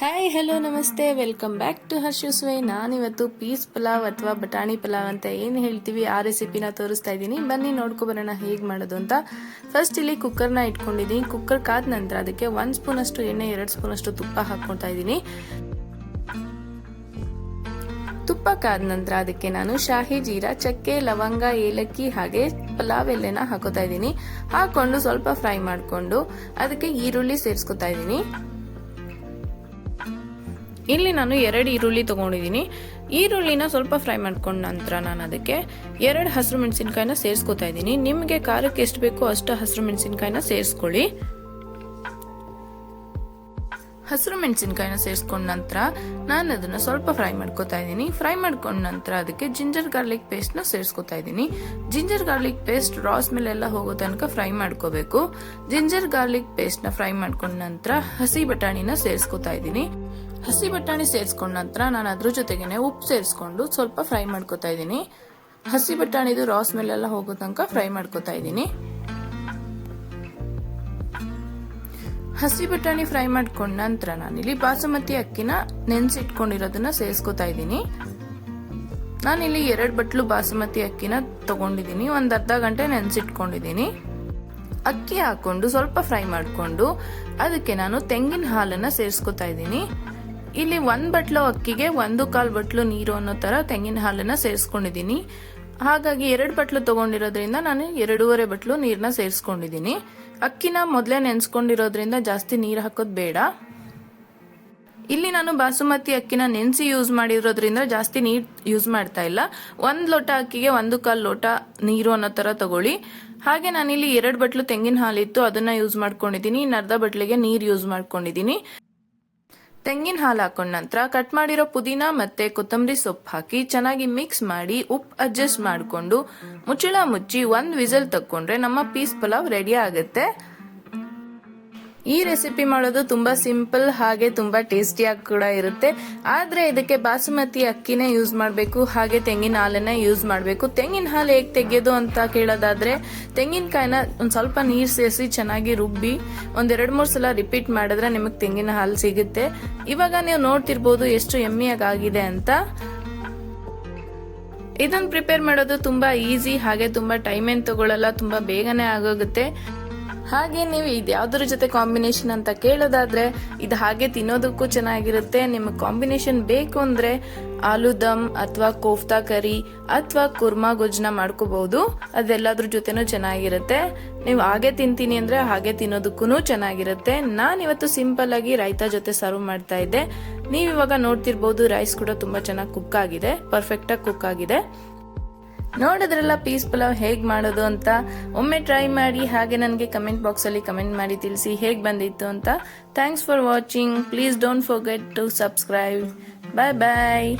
Hi hello ನಮಸ್ತೆ, welcome back to ಹರ್ಷೂಸ್ way. ನಾನಿವತ್ತು piece pulao ಅಥವಾ ಬಟಾಣಿ ಪಲಾವ್ ಅಂತ ಏನು ಹೇಳ್ತೀವಿ ಆ ರೆಸಿಪಿನ ತೋರಿಸ್ತಾ ಇದ್ದೀನಿ. ಬನ್ನಿ ನೋಡ್ಕೊ ಬರೋಣ ಹೇಗೆ ಮಾಡೋದು ಅಂತ. ಫಸ್ಟ್ ಇಲ್ಲಿ ಕುಕ್ಕರ್ನ ಇಟ್ಕೊಂಡಿದ್ದೀನಿ. ಕುಕ್ಕರ್ ಕಾದ ನಂತರ ಅದಕ್ಕೆ 1 ಸ್ಪೂನ್ ಅಷ್ಟು ಎಣ್ಣೆ, 2 ಸ್ಪೂನ್ ಅಷ್ಟು ತುಪ್ಪ ಹಾಕ್ಕೊಳ್ತಾ ಇದ್ದೀನಿ. ತುಪ್ಪ ಕಾದ ನಂತರ ಅದಕ್ಕೆ ನಾನು ಶಾಹಿ ಜೀರಾ, ಚಕ್ಕೆ, ಲವಂಗ, ಏಲಕ್ಕಿ ಹಾಗೆ ಪಲಾವ್ ಎಲೆನ ಹಾಕೋತಾ ಇದ್ದೀನಿ. ಹಾಕೊಂಡು ಸ್ವಲ್ಪ ಫ್ರೈ ಮಾಡಿಕೊಂಡು ಅದಕ್ಕೆ ಈರುಳ್ಳಿ ಸೇರಿಸ್ಕೊತಾ ಇದ್ದೀನಿ. ಇಲ್ಲಿ ನಾನು 2 ಈರುಳ್ಳಿ ತಗೊಂಡಿದ್ದೀನಿ. ಈರುಳ್ಳಿನ ಸ್ವಲ್ಪ ಫ್ರೈ ಮಾಡ್ಕೊಂಡ ನಂತರ ನಾನು ಅದಕ್ಕೆ 2 ಹಸಿರು ಮೆಣಸಿನಕಾಯಿನ ಸೇರಿಸ್ಕೊತಾ ಇದ್ದೀನಿ. ನಿಮಗೆ ಖಾರಕ್ಕೆ ಎಷ್ಟು ಬೇಕೋ ಅಷ್ಟು ಹಸಿರು ಮೆಣಸಿನಕಾಯಿನ ಸೇರಿಸ್ಕೊಳ್ಳಿ. ಹಸಿರು ಮೆಣಸಿನಕಾಯಿನ ಸೇರಿಸ್ಕೊಂಡ ನಂತರ ನಾನು ಅದನ್ನ ಸ್ವಲ್ಪ ಫ್ರೈ ಮಾಡ್ಕೋತಾ ಇದ್ದೀನಿ. ಫ್ರೈ ಮಾಡ್ಕೊಂಡ ನಂತರ ಅದಕ್ಕೆ ಜಿಂಜರ್ ಗಾರ್ಲಿಕ್ ಪೇಸ್ಟ್ ನ ಸೇರಿಸ್ಕೊತಾ ಇದ್ದೀನಿ. ಜಿಂಜರ್ ಗಾರ್ಲಿಕ್ ಪೇಸ್ಟ್ ರಾ ಸ್ಮೆಲ್ ಎಲ್ಲ ಹೋಗೋ ತನಕ ಫ್ರೈ ಮಾಡ್ಕೋಬೇಕು. ಜಿಂಜರ್ ಗಾರ್ಲಿಕ್ ಪೇಸ್ಟ್ ನ ಫ್ರೈ ಮಾಡ್ಕೊಂಡ ನಂತರ ಹಸಿ ಬಟಾಣಿನ ಸೇರಿಸ್ಕೊತಾ ಇದ್ದೀನಿ. ಹಸಿ ಬಟಾಣಿ ಸೇರಿಸ್ಕೊಂಡ ನಂತರ ನಾನು ಅದ್ರ ಜೊತೆಗೇನೆ ಉಪ್ಪು ಸೇರಿಸ್ಕೊಂಡು ಸ್ವಲ್ಪ ಫ್ರೈ ಮಾಡ್ಕೋತಾ ಇದ್ದೀನಿ. ಹಸಿ ಬಟಾಣಿದು ರಾ ಸ್ಮೆಲ್ ಎಲ್ಲ ಹೋಗೋ ತನಕ ಫ್ರೈ ಮಾಡ್ಕೋತಾ ಇದ್ದೀನಿ. ಹಸಿ ಬಟಾಣಿ ಫ್ರೈ ಮಾಡ್ಕೊಂಡ ನಂತರ ನಾನಿಲ್ಲಿ ಬಾಸುಮತಿ ಅಕ್ಕಿನ ನೆನೆಸಿಟ್ಕೊಂಡಿರೋದನ್ನ ಸೇರಿಸ್ಕೊತಾ ಇದ್ದೀನಿ. ನಾನಿಲ್ಲಿ 2 ಬಟ್ಲು ಬಾಸುಮತಿ ಅಕ್ಕಿನ ತಗೊಂಡಿದ್ದೀನಿ. ಒಂದ್ ಅರ್ಧ ಗಂಟೆ ನೆನೆಸಿಟ್ಕೊಂಡಿದ್ದೀನಿ. ಅಕ್ಕಿ ಹಾಕೊಂಡು ಸ್ವಲ್ಪ ಫ್ರೈ ಮಾಡಿಕೊಂಡು ಅದಕ್ಕೆ ನಾನು ತೆಂಗಿನ ಹಾಲನ್ನ ಸೇರಿಸ್ಕೊತಾ ಇದ್ದೀನಿ. ಇಲ್ಲಿ 1 ಬಟ್ಲು ಅಕ್ಕಿಗೆ 1/4 ಬಟ್ಲು ನೀರು ಅನ್ನೋ ತರ ತೆಂಗಿನ ಹಾಲನ್ನ ಸೇರಿಸ್ಕೊಂಡಿದ್ದೀನಿ. ಹಾಗಾಗಿ 2 ಬಟ್ಲು ತಗೊಂಡಿರೋದ್ರಿಂದ ನಾನು 2.5 ಬಟ್ಲು ನೀರನ್ನ ಸೇರಿಸ್ಕೊಂಡಿದ್ದೀನಿ. ಅಕ್ಕಿನ ಮೊದಲೇ ನೆನ್ಸ್ಕೊಂಡಿರೋದ್ರಿಂದ ಜಾಸ್ತಿ ನೀರು ಹಾಕೋದ್ ಬೇಡ. ಇಲ್ಲಿ ನಾನು ಬಾಸುಮತಿ ಅಕ್ಕಿನ ನೆನೆಸಿ ಯೂಸ್ ಮಾಡಿರೋದ್ರಿಂದ ಜಾಸ್ತಿ ನೀರ್ ಯೂಸ್ ಮಾಡ್ತಾ ಇಲ್ಲ. 1 ಲೋಟ ಅಕ್ಕಿಗೆ 1/4 ಲೋಟ ನೀರು ಅನ್ನೋ ತರ ತಗೊಳ್ಳಿ. ಹಾಗೆ ನಾನಿಲ್ಲಿ 2 ಬಟ್ಲು ತೆಂಗಿನ ಹಾಲಿತ್ತು, ಅದನ್ನ ಯೂಸ್ ಮಾಡ್ಕೊಂಡಿದ್ದೀನಿ. ಇನ್ನು ಅರ್ಧ ಬಟ್ಲಿಗೆ ನೀರ್ ಯೂಸ್ ಮಾಡ್ಕೊಂಡಿದ್ದೀನಿ. ತೆಂಗಿನ ಹಾಲು ಹಾಕೊಂಡ ನಂತರ ಕಟ್ ಮಾಡಿರೋ ಪುದೀನ ಮತ್ತೆ ಕೊತ್ತಂಬರಿ ಸೊಪ್ಪು ಹಾಕಿ ಚೆನ್ನಾಗಿ ಮಿಕ್ಸ್ ಮಾಡಿ ಉಪ್ಪು ಅಡ್ಜಸ್ಟ್ ಮಾಡಿಕೊಂಡು ಮುಚ್ಚಳ ಮುಚ್ಚಿ 1 ವಿಸಲ್ ತಕ್ಕೊಂಡ್ರೆ ನಮ್ಮ ಪೀಸ್ ಪಲಾವ್ ರೆಡಿ ಆಗುತ್ತೆ. ಈ ರೆಸಿಪಿ ಮಾಡೋದು ತುಂಬಾ ಸಿಂಪಲ್ ಹಾಗೆ ತುಂಬಾ ಟೇಸ್ಟಿಯಾಗಿ ಕೂಡ ಇರುತ್ತೆ. ಆದ್ರೆ ಇದಕ್ಕೆ ಬಾಸುಮತಿ ಅಕ್ಕಿನೇ ಯೂಸ್ ಮಾಡಬೇಕು, ಹಾಗೆ ತೆಂಗಿನ ಹಾಲನ್ನ ಯೂಸ್ ಮಾಡಬೇಕು. ತೆಂಗಿನ ಹಾಲು ಹೇಗೆ ತೆಗೆಯೋದು ಅಂತ ಕೇಳೋದಾದ್ರೆ ತೆಂಗಿನಕಾಯಿನ ಒಂದ್ ಸ್ವಲ್ಪ ನೀರ್ ಸೇರಿಸಿ ಚೆನ್ನಾಗಿ ರುಬ್ಬಿ 1-2-3 ಸಲ ರಿಪೀಟ್ ಮಾಡಿದ್ರೆ ನಿಮಗೆ ತೆಂಗಿನ ಹಾಲು ಸಿಗುತ್ತೆ. ಇವಾಗ ನೀವು ನೋಡ್ತಿರ್ಬೋದು ಎಷ್ಟು ಯಮ್ಮಿಯಾಗಿ ಆಗಿದೆ ಅಂತ. ಇದನ್ನ ಪ್ರಿಪೇರ್ ಮಾಡೋದು ತುಂಬಾ ಈಸಿ ಹಾಗೆ ತುಂಬಾ ಟೈಮ್ ಏನ್ ತಗೊಳ್ಳಲ್ಲ, ತುಂಬಾ ಬೇಗನೆ ಆಗೋಗುತ್ತೆ. ಹಾಗೆ ನೀವು ಇದ್ಯಾವ್ದ್ರ ಜೊತೆ ಕಾಂಬಿನೇಷನ್ ಅಂತ ಕೇಳೋದಾದ್ರೆ ಇದು ಹಾಗೆ ತಿನ್ನೋದಕ್ಕೂ ಚೆನ್ನಾಗಿರುತ್ತೆ. ನಿಮಗೆ ಕಾಂಬಿನೇಷನ್ ಬೇಕು ಅಂದ್ರೆ ಆಲೂ ದಮ್ ಅಥವಾ ಕೋಫ್ತಾ ಕರಿ ಅಥವಾ ಕುರ್ಮಾ ಗೊಜ್ಜನ ಮಾಡ್ಕೋಬಹುದು. ಅದೆಲ್ಲದ್ರ ಜೊತೆನೂ ಚೆನ್ನಾಗಿರುತ್ತೆ. ನೀವು ಹಾಗೆ ತಿಂತೀನಿ ಅಂದ್ರೆ ಹಾಗೆ ತಿನ್ನೋದಕ್ಕೂ ಚೆನ್ನಾಗಿರುತ್ತೆ. ನಾನಿವತ್ತು ಸಿಂಪಲ್ ಆಗಿ ರೈತಾ ಜೊತೆ ಸರ್ವ್ ಮಾಡ್ತಾ ಇದ್ದೆ. ನೀವು ಇವಾಗ ನೋಡ್ತಿರ್ಬೋದು ರೈಸ್ ಕೂಡ ತುಂಬಾ ಚೆನ್ನಾಗಿ ಕುಕ್ ಆಗಿದೆ, ಪರ್ಫೆಕ್ಟ್ ಆಗಿ ಕುಕ್ ಆಗಿದೆ. ನೋಡಿದ್ರಲ್ಲ ಪೀಸ್ ಪಲಾವ್ ಹೇಗ್ ಮಾಡೋದು ಅಂತ. ಒಮ್ಮೆ ಟ್ರೈ ಮಾಡಿ ಹಾಗೆ ನನಗೆ ಕಮೆಂಟ್ ಬಾಕ್ಸ್ ಅಲ್ಲಿ ಕಮೆಂಟ್ ಮಾಡಿ ತಿಳಿಸಿ ಹೇಗ್ ಬಂದಿತ್ತು ಅಂತ. Thanks for watching. Please don't forget to subscribe. Bye bye.